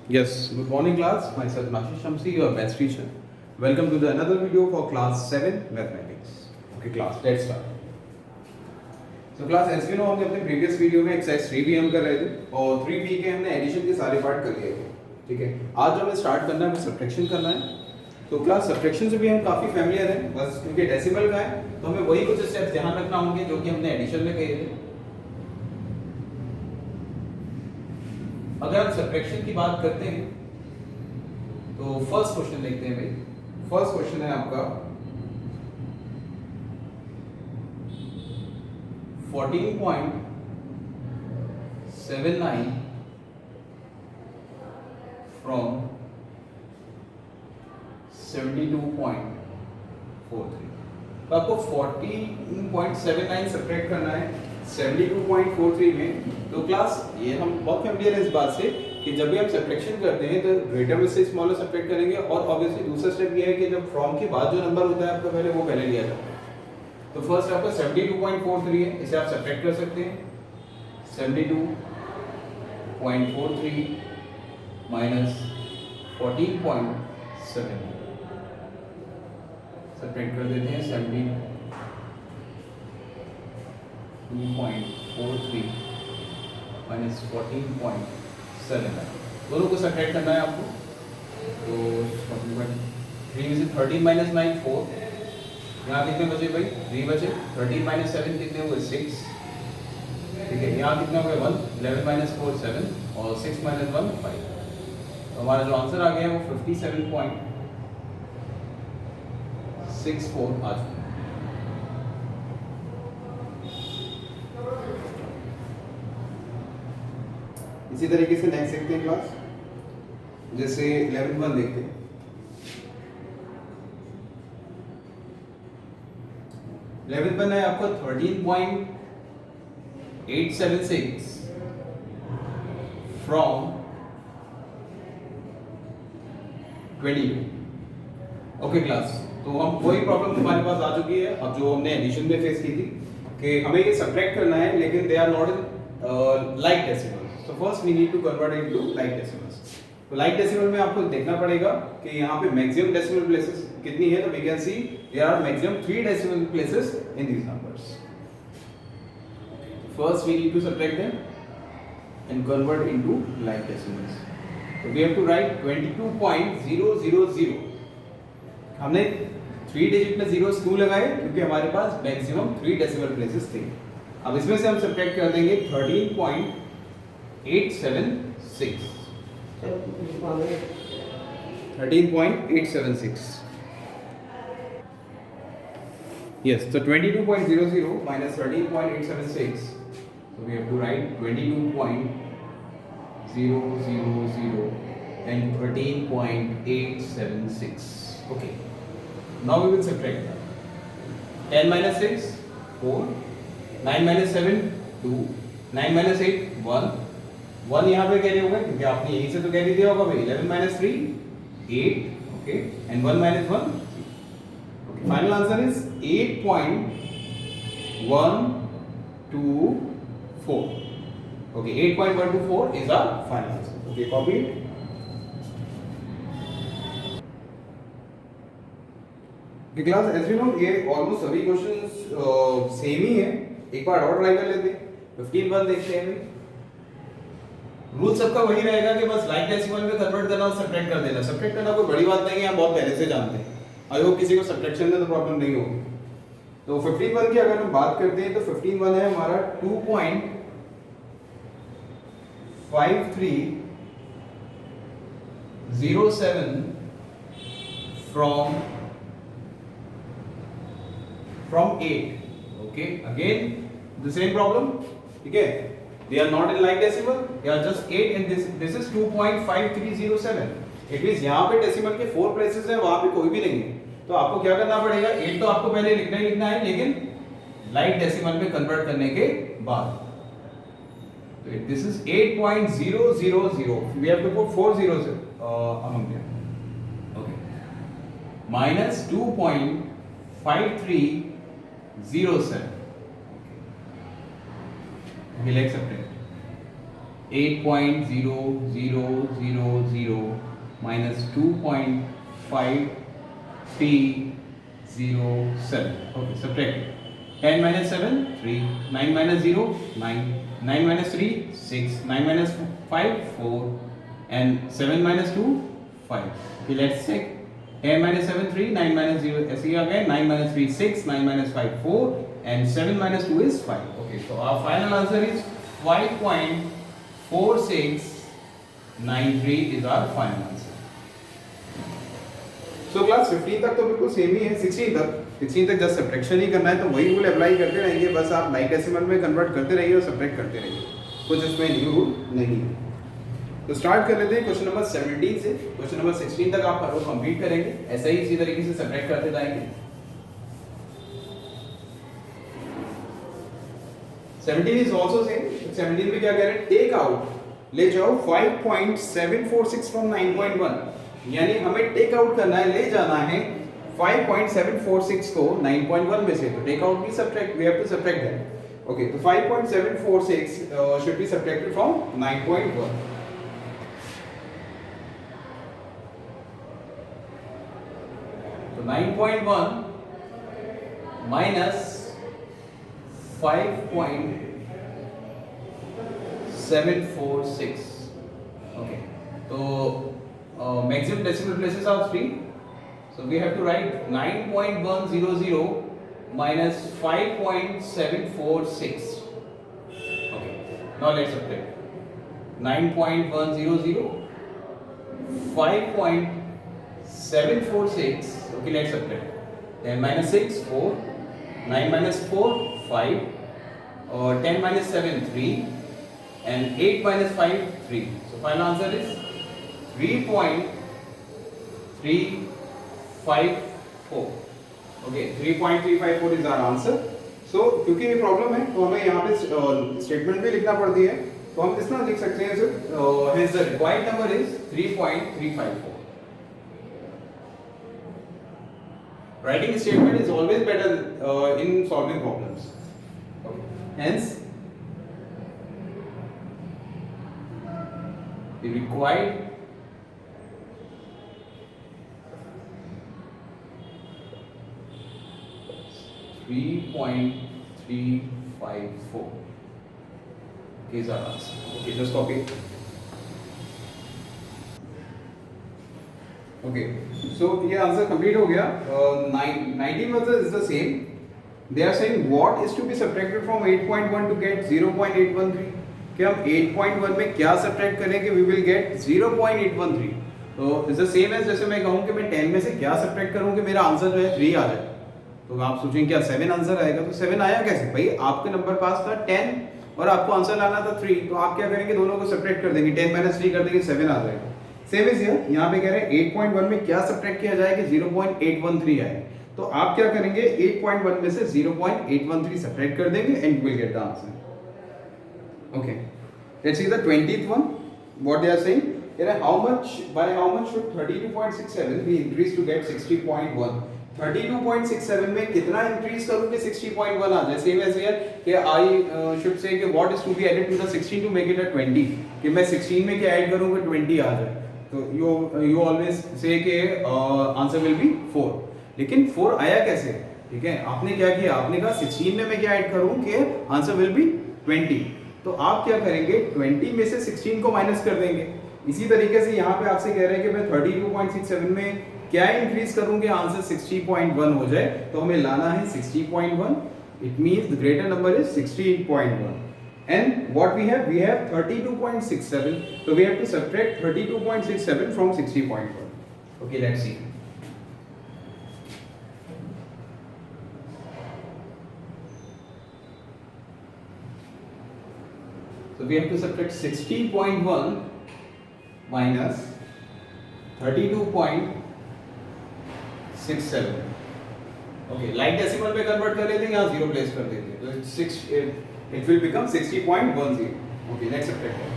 Yes, good morning class. Myself Nashish Shamsi, your maths teacher. Welcome to the another video for class 7 mathematics. Okay class, let's start. So class as you know हमने अपने previous video में exercise 3B हम कर रहे थे और 3B के हमने addition के सारे पार्ट कर लिए थे. ठीक है, आज जो हमें स्टार्ट करना है वो सब्ट्रैक्शन करना है. तो क्लास सब्ट्रैक्शन से भी हम काफ़ी फैमिलियर हैं, बस क्योंकि डेसिमल का है तो हमें वही कुछ स्टेप्स ध्यान रखना होंगे जो कि हमने एडिशन में किए थे. अगर हम सब्ट्रैक्शन की बात करते हैं तो फर्स्ट क्वेश्चन देखते हैं भाई. फर्स्ट क्वेश्चन है आपका 14.79 from 72.43. तो आपको 14.79 सब्ट्रैक्ट करना है 72.43 में. तो क्लास ये हम बहुत फैमिलियर है इस बात से कि जब भी हम सब्ट्रैक्शन करते हैं तो ग्रेटर में से स्मॉलर सब्ट्रैक्ट करेंगे और ऑब्वियसली दूसरा स्टेप ये है कि जब फ्रॉम के बाद जो नंबर होता है आपका पहले वो पहले लिया जाता है. तो फर्स्ट आपका 72.43 है, इसे आप सब्ट्रैक्ट कर सकते हैं. 72.43 माइनस 14.7 सब्ट्रैक्ट कर देते हैं. 72.43 माइनस 14.7 दोनों को सब्ट्रैक्ट करना है आपको. तो 3 में से 13 माइनस 9 4. यहाँ कितने बचे भाई? 3 बचे. 13 माइनस 7 कितने हुए? 6. ठीक है, यहाँ कितना हो गया? 1. 11 माइनस 4 7 और 6 माइनस 1 5. तो हमारा जो आंसर आ गया है वो 57.64 आ चुका है. इसी तरीके से नेक्स्ट देखते हैं क्लास. जैसे 11 देखते हैं. 11 है आपका 13.876 फ्रॉम 22. ओके क्लास, तो हम वही प्रॉब्लम हमारे पास आ चुकी है अब जो हमने एडिशन में फेस की थी कि हमें ये सब्ट्रैक्ट करना है लेकिन they are not in like decimal. So first we need to convert it into like decimals. तो like decimal में आपको देखना पड़ेगा कि यहाँ पे maximum decimal places कितनी है. तो we can see there are maximum 3 decimal places in these numbers. First we need to subtract them and convert into like decimals. So we have to write 22.000. हमने 3 डिजिट में zeros क्यों लगाए? क्योंकि हमारे पास maximum 3 decimal places थे. अब इसमें से हम subtract कर देंगे 13.876. 13.876. Yes, so 22.00 minus 13.876. So we have to write 22.000 and 13.876. Okay. Now we will subtract that. 10 minus 6 4. 9 minus 7 2. 9 minus 8 1. 1 यहाँ पे कैरी होगा क्योंकि आपने यहीं से तो कैरी दिया होगा भाई. 11 minus 3 8. Okay, and 1 minus 1 3. Okay, final answer is 8.124. Okay, 8.124 is our final answer. Okay, copy it. Okay class, as you know ये ऑलमोस्ट सभी क्वेश्चंस सेम ही है. एक बार और ट्राई कर लेते हैं. 15 देखते हैं. रूल सबका वही रहेगा कि बस लाइक डेसिमल में कन्वर्ट करना और सब्ट्रैक्ट कर देना. सब्ट्रैक्ट करना कोई बड़ी बात नहीं है, हम बहुत पहले से जानते हैं. आई होप किसी को सब्ट्रैक्शन में तो प्रॉब्लम नहीं होगी. तो 15 की अगर हम बात करते हैं तो 15 है हमारा 2.5307 from 8. Okay, again the same problem. ठीक है, they are not in like decimal, they are just 8 and this is 2.5307. It means यहाँ पे डेसिमल के 4 प्लेसेस हैं, वहाँ पे कोई भी नहीं है. तो आपको क्या करना पड़ेगा? 8 तो आपको पहले लिखना ही लिखना है लेकिन लाइक डेसिमल में कन्वर्ट करने के बाद. तो this is 8.000. we have to put 4 zeros among them. Okay, minus 2.5307. we'll accept it. 8.0000 minus 2.5307. Okay, subtract. 10 minus 7, 3. 9 minus 0, 9. 9 minus 3, 6. 9 minus 5, 4. And 7 minus 2, 5. Okay, let's check. 10 minus 7, 3. 9 minus 0, see again. 9 minus 3, 6. 9 minus 5, 4. And 7 minus 2 is 5. Okay, so our final answer is 5.4693 is our final answer. So class 15 तक तो बिल्कुल same ही है. 16 तक just subtraction ही करना है, तो वही rule apply करते रहेंगे. बस आप लाइक डेसिमल में कन्वर्ट करते रहिए और सब्ट्रैक्ट करते रहिए. कुछ इसमें न्यू रूल नहीं है. तो स्टार्ट कर लेते हैं क्वेश्चन नंबर 17 से. क्वेश्चन नंबर 16 तक आप हर रोज कंप्लीट करेंगे. ऐसा ही इसी तरीके से सब्ट्रैक्ट करते जाएंगे. 17 इज आल्सो सेम. 17 में क्या कह रहे हैं? टेक आउट, ले जाओ 5.746 फ्रॉम 9.1. यानी हमें टेक आउट करना है, ले जाना है 5.746 को 9.1 में से. तो टेक आउट भी subtract, we have to subtract that. Okay, तो 5.746 शुड बी सब्ट्रैक्टेड फ्रॉम 9.1. तो 9.1 minus 5.746. Okay, so maximum decimal places are 3, so we have to write 9.100 minus 5.746. Okay, now let's subtract. 9.100 5.746. okay, let's subtract. 10 minus 6 4, 9 minus 4 5, or 10 minus 7 3, and 8 minus 5 3. So final answer is 3.354. Okay, 3.354 is our answer. So क्योंकि ये problem है तो हमें यहाँ पे statement भी लिखना पड़ती है, तो हम इस तरह लिख सकते हैं sir. Hence the required number is 3.354. Writing a statement is always better in solving problems. Okay. Hence, the required (3.354) is our answer. Okay, just copy. Okay, so ये आंसर कंप्लीट हो गया. 19 also is the same. They are saying what is to be subtracted from 8.1 to get 0.813. कि हम 8.1 में क्या subtract करेंगे? We will get 0.813. तो it's the same as जैसे मैं कहूँ कि मैं 10 में से क्या सब्ट्रैक्ट करूँ कि मेरा आंसर जो है 3 आ जाए. तो आप सोचेंगे क्या 7 आंसर आएगा? तो 7 आया कैसे? भाई आपके नंबर पास था 10 और आपको आंसर लाना था 3, तो आप क्या करेंगे? दोनों को सब्ट्रैक्ट कर देंगे. 10 माइनस 3 कर देंगे, 7 आ जाएगा. Same is here. यहाँ पे कह रहे हैं 8.1 में क्या सब्ट्रैक्ट किया जाए कि 0.813 आए. तो आप क्या करेंगे? 8.1 में से 0.813 सब्ट्रैक्ट कर देंगे and you will get the answer. Okay, let's see the 20th one. What they are saying? How much should 32.67 be increased to get 60.1? 32.67 में कितना इंक्रीज करूं कि 60.1 आ जाए? सेम एज हियर कि आई शुड से कि what is to be added to the 16 to make it a 20. कि मैं 16 में क्या ऐड करूं कि 20 आ जाए. तो यू ऑलवेज से कि आंसर विल बी 4. लेकिन 4 आया कैसे? ठीक है, आपने क्या किया? आपने कहा 16 में मैं क्या ऐड करूं कि आंसर विल बी 20. तो आप क्या करेंगे? 20 में से 16 को माइनस कर देंगे. इसी तरीके से यहाँ पे आपसे कह रहे हैं कि मैं 32.67 में क्या इंक्रीज करूं कि आंसर 60.1 हो जाए. तो हमें लाना है 60.1. It means the greater number is 60.1. and what we have 32.67. so we have to subtract 32.67 from 60.1. okay, let's see. So we have to subtract 60.1 minus 32.67. Okay, like decimal में कन्वर्ट कर लेते हैं, यहाँ 0 प्लेस कर देते हैं. तो it will become 60.10. Okay, let's subtract that.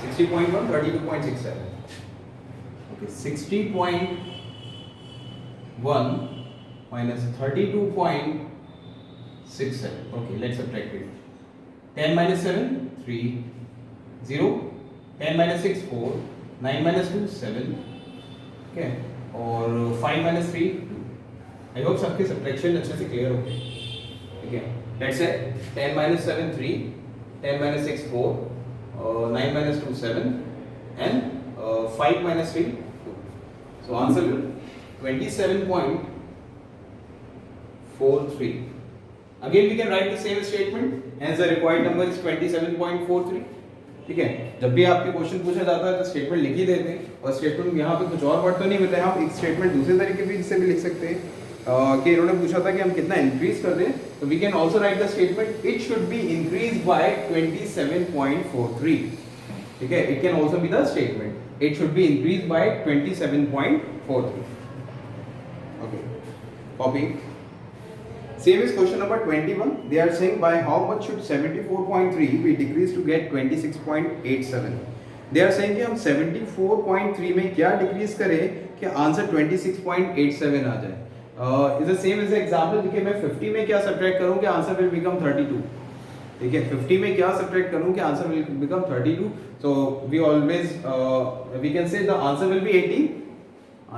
60.1 32.67. Okay, 60.1 minus 32.67. okay, let's subtract it. 10 minus 7 3, 0, 10 minus 6 4, 9 minus 2 7, ठीक है, और 5 minus 3 2. आई होप सबके सब्ट्रैक्शन अच्छे से क्लियर हो गए. ठीक है, let's say 10 minus 7 3, 10 minus 6 4, 9 minus 2 7 and 5 minus 3 2. So answer will 27.43. Again we can write the same statement, hence the required number is 27.43. ठीक है, जब भी आपके क्वेश्चन पूछा जाता है तो स्टेटमेंट लिख ही देते हैं, और स्टेटमेंट यहाँ पे कुछ और वर्ड तो नहीं मिलते हैं. आप एक स्टेटमेंट दूसरे तरीके से भी लिख सकते हैं कि इन्होंने पूछा था कि हम कितना इंक्रीज कर दें, तो we can also write the statement it should be increase by 27.43. ठीक है, it can also be the statement it should be increase by 27.43. Okay, copy. Same is question number 21. They are saying by how much should 74.3 be decreased to get 26.87. They are saying कि हम 74.3 में क्या decrease करें कि answer 26.87 आ जाए. Is the same as the example कि मैं 50 में क्या सब्ट्रैक्ट करूं कि आंसर will become 32. ठीक है, 50 में क्या सब्ट्रैक्ट करूं कि answer will become 32. So we always we can say the answer will be 18.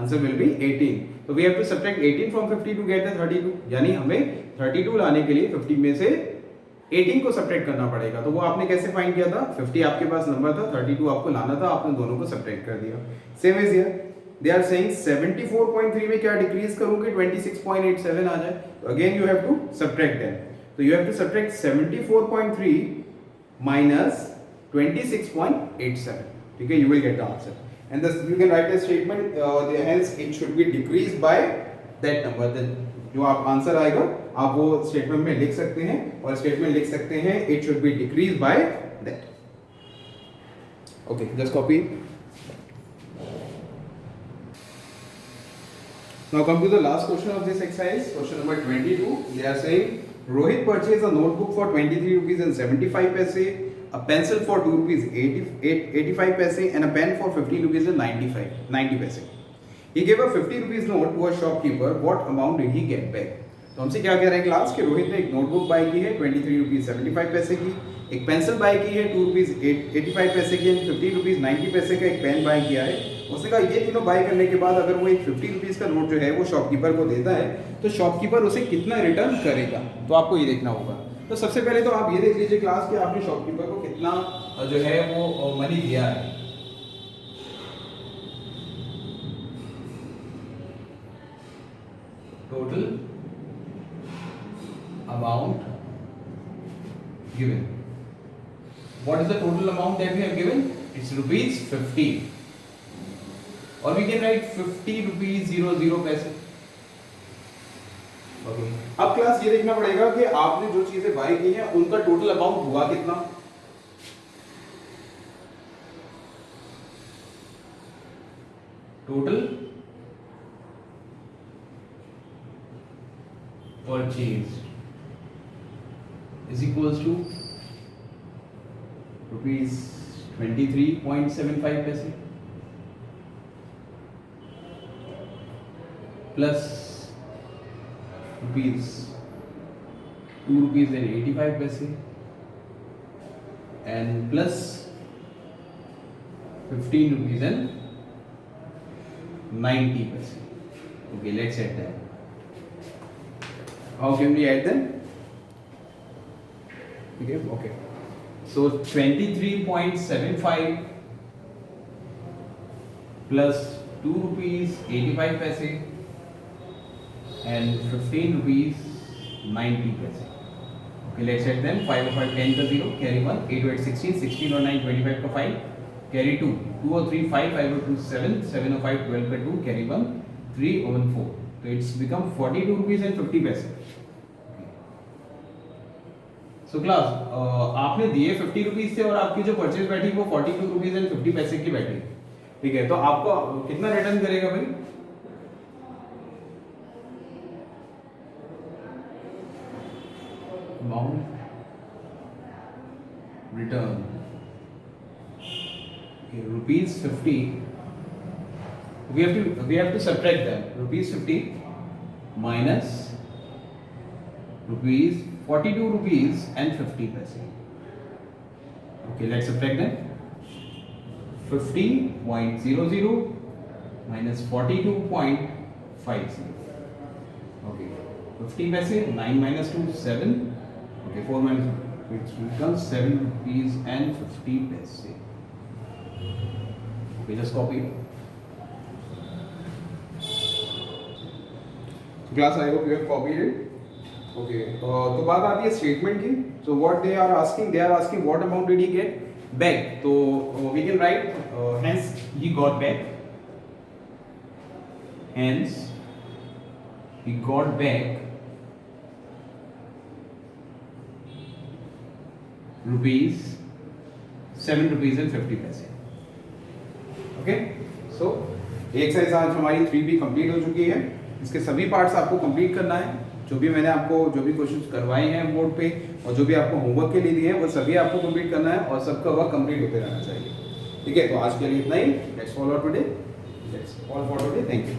Answer will be 18. So we have to subtract 18 from 50 to get the 32. यानी हमें 32 लाने के लिए 50 में से 18 को सब्ट्रैक्ट करना पड़ेगा. तो वो आपने कैसे फाइंड किया था? 50 आपके पास नंबर था, 32 आपको लाना था, आपने दोनों को सब्ट्रैक्ट कर दिया. Same is here. They are saying 74.3 में क्या डिक्रीज करूंगी 26.87 आ जाए. तो again you have to subtract them. तो you have to subtract 74.3 minus 26.87. ठीक है, you will get the answer. And thus you can write a statement hence it should be decreased by that number. Then जो आप answer आएगा आप वो statement में लिख सकते हैं, और स्टेटमेंट लिख सकते हैं it should be decreased by that. Okay, just copy. Now come to the last question of this exercise, question number 22. They are saying Rohit purchased a notebook for 23 rupees and 75 paise, a pencil for 2 rupees 85 paise and a pen for 15 rupees and 90 paise. He gave a 50 rupees note to a shopkeeper. What amount did he get back? तो हमसे क्या कह रहे हैं class कि रोहित ने एक notebook bye की है 23 रुपीज 75 पैसे की, एक पेंसिल बाय की है 2 रुपीज 85 पैसे की, 15 रुपीज 90 पैसे का एक पेन बाय किया है. उसने कहा ये तीनों बाय करने के बाद अगर वो एक 50 रुपीज का नोट जो है वो शॉपकीपर को देता है तो शॉपकीपर उसे कितना रिटर्न करेगा. तो आपको ये देखना होगा. तो सबसे पहले तो आप ये देख लीजिए क्लास कि आपने शॉपकीपर को कितना जो है वो मनी दिया है. Total amount given. What is the total amount that we have given? It's rupees 50. Or we can write 50 rupees 00 पैसे. Okay. अब क्लास ये देखना पड़ेगा कि आपने जो चीजें बाय की हैं उनका टोटल अमाउंट हुआ कितना. Total purchased is equals to rupees 23.75 paise plus rupees 2 rupees and 85 paise and plus 15 rupees and 90 paise. Okay, let's add that. How can we add them? Okay. So 23.75 plus 2 rupees 85 paise and 15 rupees 90 paise. Okay, let's add them. 5 of 5 10 का 0, carry 1, 8 of 8 16, 16 और 9 25 का 5, carry 2, 2 और 3 5, 5 और 2 7, 7 और 5 12 का 2, carry 1, 3 और 1 4. So it's become 42 rupees and 50 paise. So class, आपने दिए 50 रुपीज थे और आपकी जो परचेज बैठी वो 42 रुपीज एंड 50 पैसे की बैठी. ठीक है, तो आपको कितना रिटर्न करेगा भाई? Amount return rupees 50. we have to subtract them. Rupees 50 minus rupees 42 rupees and 50 paise. Okay, let's subtract them. 50.00 minus 42.50. Okay, 50 पैसे, 9 minus 2 7. Okay, 4 minus 2, which becomes 7 rupees and 50 paise. Okay, just copy it. Class, I hope you have copied it. Okay, तो बात आती है statement की. So what they are asking what amount did he get back. So we can write hence he got back. Hence he got back rupees 7 rupees and 50 paise. Okay, so exercise आज हमारी 3B complete हो चुकी है. इसके सभी parts आपको complete करना है. जो भी मैंने आपको जो भी क्वेश्चंस करवाए हैं बोर्ड पे और जो भी आपको होमवर्क के लिए दिए हैं वो सभी आपको कंप्लीट करना है और सबका वर्क कंप्लीट होते रहना चाहिए. ठीक है, तो आज के लिए इतना ही. Let's all for today. Thank you.